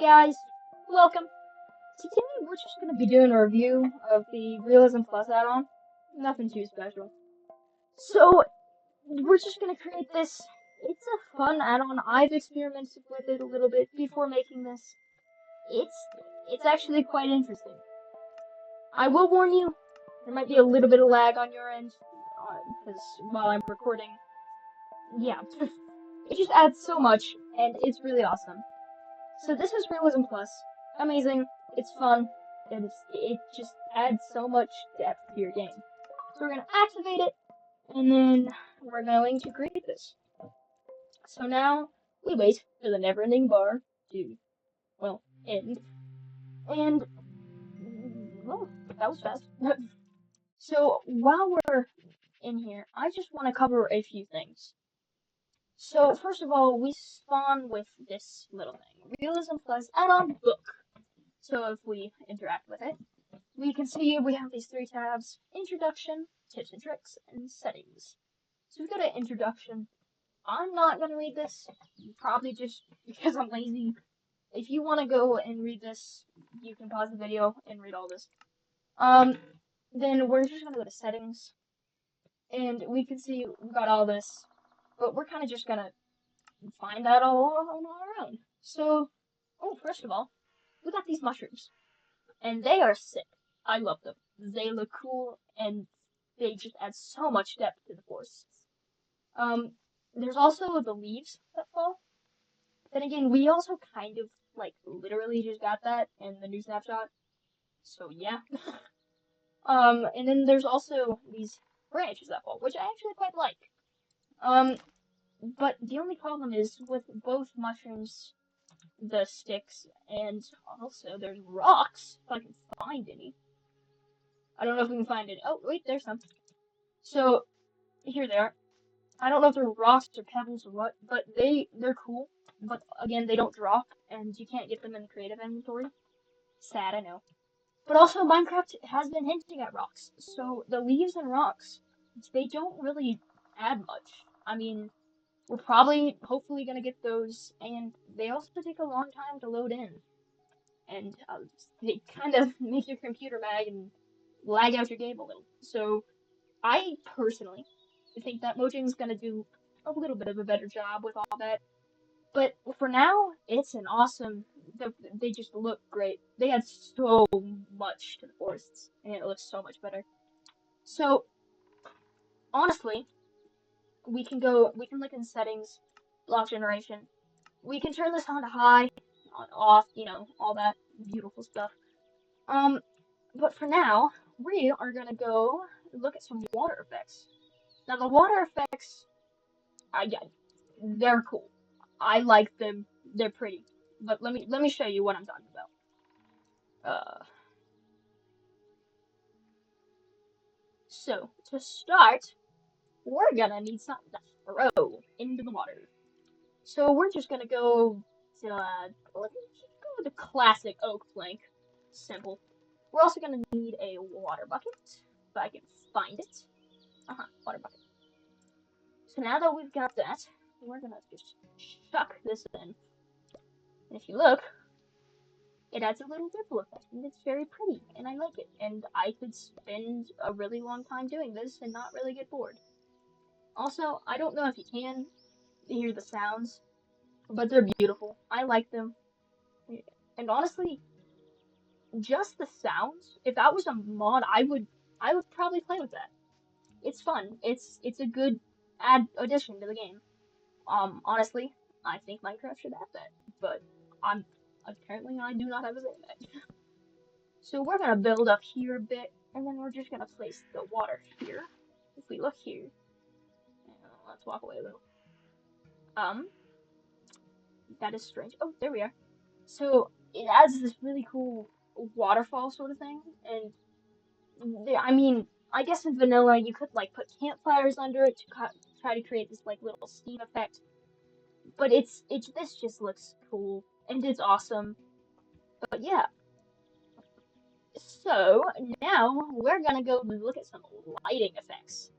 guys, welcome. Today we're just going to be doing a review of the Realism Plus add-on. Nothing too special. So we're just going to create this. It's a fun add-on. I've experimented with it a little bit before making this. It's actually quite interesting. I will warn you, there might be a little bit of lag on your end because while I'm recording, yeah, it just adds so much and it's really awesome. So this is Realism Plus. Amazing. It's fun. It just adds so much depth to your game. So we're going to activate it, and then we're going to create this. So now we wait for the never-ending bar to, well, end. And, well, that was fast. So while we're in here, I just want to cover a few things. So first of all, we spawn with this little thing, Realism Plus add-on book. So if we interact with it, we can see we have these three tabs: Introduction, Tips and Tricks, and Settings. So we go to Introduction. I'm not going to read this, probably just because I'm lazy. If you want to go and read this, you can pause the video and read all this. Then we're just going to go to Settings, and we can see we got all this, but we're kind of just going to find that all on our own. So, first of all, we got these mushrooms, and they are sick. I love them. They look cool, and they just add so much depth to the forests. There's also the leaves that fall. Then again, we also kind of, literally just got that in the new snapshot. So, yeah. And then there's also these branches that fall, which I actually quite like. But the only problem is with both mushrooms, the sticks, and also there's rocks, if I can find any. I don't know if we can find it. Oh, wait, there's some. So, here they are. I don't know if they're rocks or pebbles or what, but they're cool. But again, they don't drop, and you can't get them in the creative inventory. Sad, I know. But also, Minecraft has been hinting at rocks. So, the leaves and rocks, they don't really add much. I mean, we're probably, hopefully, gonna get those, and they also take a long time to load in. And they kind of make your computer mad and lag out your game a little. So, I personally think that Mojang's gonna do a little bit of a better job with all that. But for now, it's an awesome. They just look great. They add so much to the forests, and it looks so much better. So honestly, we can look in settings, block generation. We can turn this on to high, on off, all that beautiful stuff. But for now, we are gonna go look at some water effects. Now the water effects, yeah, they're cool. I like them. They're pretty. But let me show you what I'm talking about. So to start, we're gonna need something to throw into the water. So we're just gonna go to let's go with the classic oak plank. Simple. We're also gonna need a water bucket, if I can find it. Water bucket. So now that we've got that, we're gonna just chuck this in. And if you look, it adds a little ripple effect, and it's very pretty, and I like it. And I could spend a really long time doing this and not really get bored. Also, I don't know if you can hear the sounds, but they're beautiful. I like them. And honestly, just the sounds, if that was a mod, I would probably play with that. It's fun. It's a good addition to the game. Honestly, I think Minecraft should have that, but apparently I do not have a say in that. So we're gonna build up here a bit, and then we're just gonna place the water here. If we look here, let's walk away a little. That is strange. Oh, there we are. So it adds this really cool waterfall sort of thing, and I mean, I guess in vanilla you could put campfires under it to try to create this little steam effect. But this just looks cool and it's awesome. But yeah. So now we're gonna go look at some lighting effects.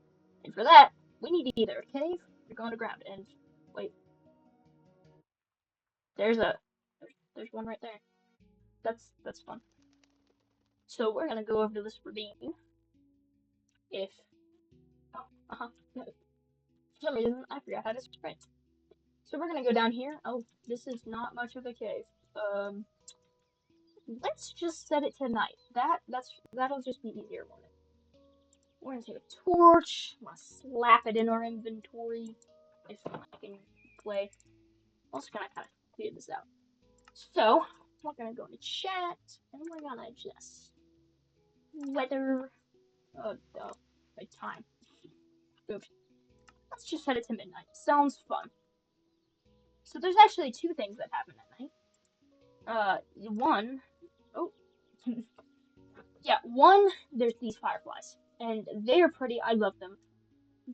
And for that, we need either a cave or go underground. And wait. There's a there's one right there. That's fun. So we're gonna go over to this ravine. If oh, no, for some reason I forgot how to sprint. So we're gonna go down here. Oh, this is not much of a cave. Um, let's just set it to night. That'll just be easier, won't it? We're gonna take a torch. I'm gonna slap it in our inventory if I can play. I'm also gonna kind of clear this out. So we're gonna go into chat and we're gonna just weather. My time. Oops. Let's just set it to midnight. Sounds fun. So there's actually two things that happen at night. One, oh, yeah, one, there's these fireflies, and they are pretty. I love them,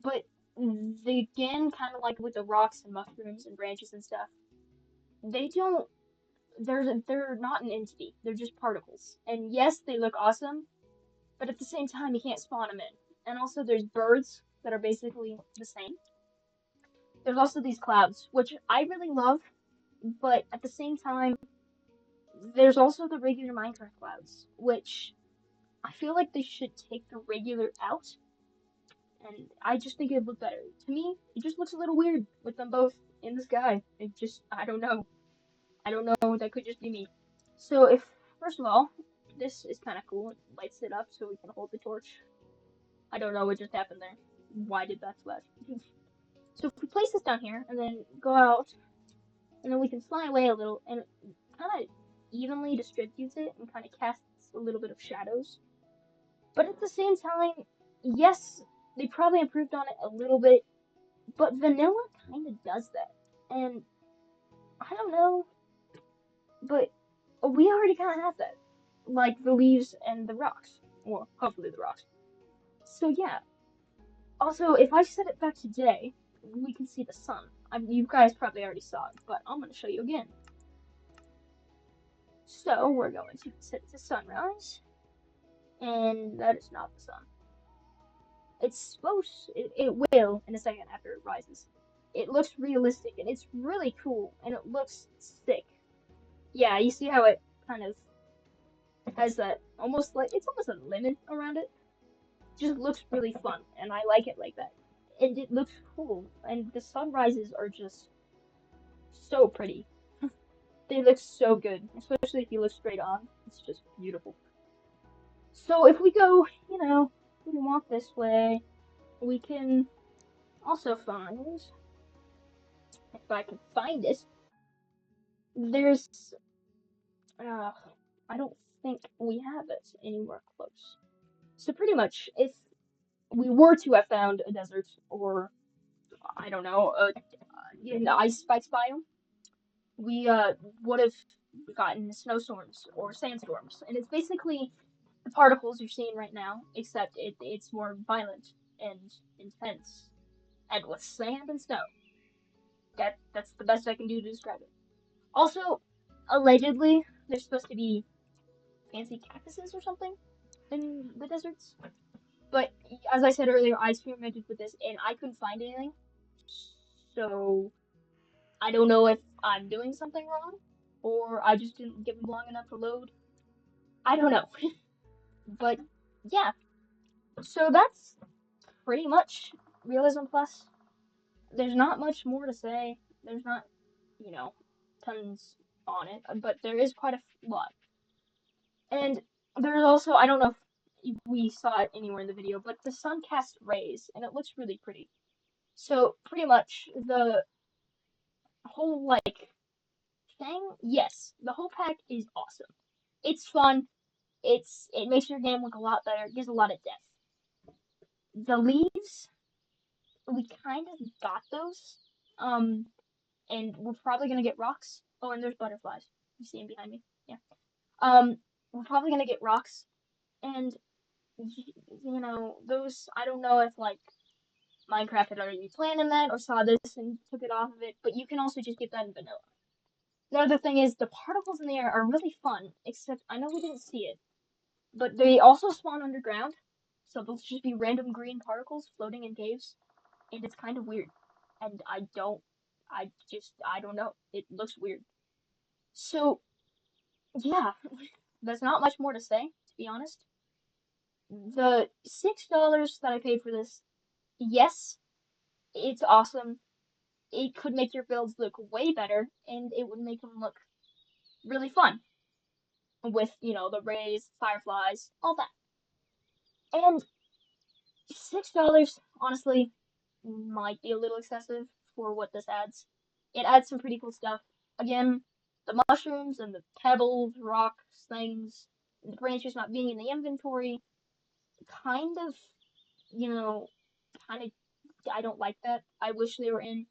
but they again, kind of like with the rocks and mushrooms and branches and stuff, they don't. They're not an entity. They're just particles. And yes, they look awesome, but at the same time, you can't spawn them in. And also, there's birds that are basically the same. There's also these clouds, which I really love, but at the same time, there's also the regular Minecraft clouds, which I feel like they should take the regular out, and I just think it'd look better. To me, it just looks a little weird with them both in the sky. It just, I don't know. I don't know, that could just be me. So if, first of all, this is kind of cool. It lights it up so we can hold the torch. I don't know what just happened there. Why did that flash? So if we place this down here, and then go out, and then we can fly away a little, and kind of evenly distributes it, and kind of casts a little bit of shadows. But at the same time, yes, they probably improved on it a little bit, but vanilla kind of does that. And I don't know, but we already kind of have that. Like the leaves and the rocks. Well, hopefully the rocks. So yeah. Also, if I set it back to day, we can see the sun. You guys probably already saw it, but I'm going to show you again. So we're going to set it to sunrise, and that is not the sun. It's supposed, it will in a second after it rises. It looks realistic and it's really cool and it looks sick. Yeah, you see how it kind of has that almost like it's almost a lemon around it. Just looks really fun and I like it like that. And it looks cool and the sunrises are just so pretty. They look so good, especially if you look straight on. It's just beautiful. So if we go, we can walk this way. We can also find, if I can find it, there's, uh, I don't think we have it anywhere close. So pretty much, if we were to have found a desert or I don't know, in the ice spikes biome, we would have gotten snowstorms or sandstorms, and it's basically the particles you're seeing right now, except it's more violent and intense, and with sand and snow. That's the best I can do to describe it. Also, allegedly, there's supposed to be fancy cactuses or something in the deserts. But as I said earlier, I experimented with this and I couldn't find anything. So I don't know if I'm doing something wrong or I just didn't give them long enough to load. I don't know. But yeah, so that's pretty much Realism Plus. There's not much more to say. There's not, you know, tons on it, but there is quite a lot. And there's also, I don't know if we saw it anywhere in the video, but the sun casts rays, and it looks really pretty. So pretty much the whole like thing, yes, the whole pack is awesome. It's fun. It makes your game look a lot better. It gives a lot of depth. The leaves, we kind of got those. Um, and we're probably gonna get rocks. Oh, and there's butterflies. You see them behind me? Yeah. Um, we're probably gonna get rocks, and those. I don't know if like Minecraft had already planned that or saw this and took it off of it, but you can also just get that in vanilla. The other thing is the particles in the air are really fun, except I know we didn't see it, but they also spawn underground, so they'll just be random green particles floating in caves, and it's kind of weird. And I don't know. It looks weird. So yeah, there's not much more to say, to be honest. The $6 that I paid for this, yes, it's awesome. It could make your builds look way better, and it would make them look really fun with, the rays, fireflies, all that. And $6, honestly, might be a little excessive for what this adds. It adds some pretty cool stuff. Again, the mushrooms and the pebbles, rocks, things, the branches not being in the inventory, kind of, you know, kind of, I don't like that. I wish they were in.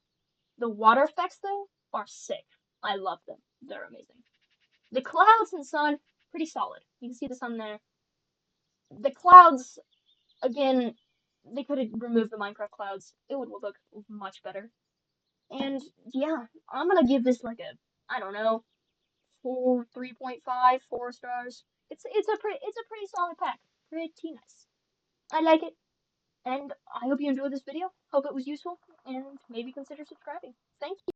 The water effects, though, are sick. I love them. They're amazing. The clouds and sun, pretty solid. You can see the sun there. The clouds, again, they could have removed the Minecraft clouds. It would look much better. And yeah, I'm gonna give this like a, I don't know, 3.5, 4 stars. It's a pretty solid pack. Pretty nice. I like it, and I hope you enjoyed this video. Hope it was useful, and maybe consider subscribing. Thank you.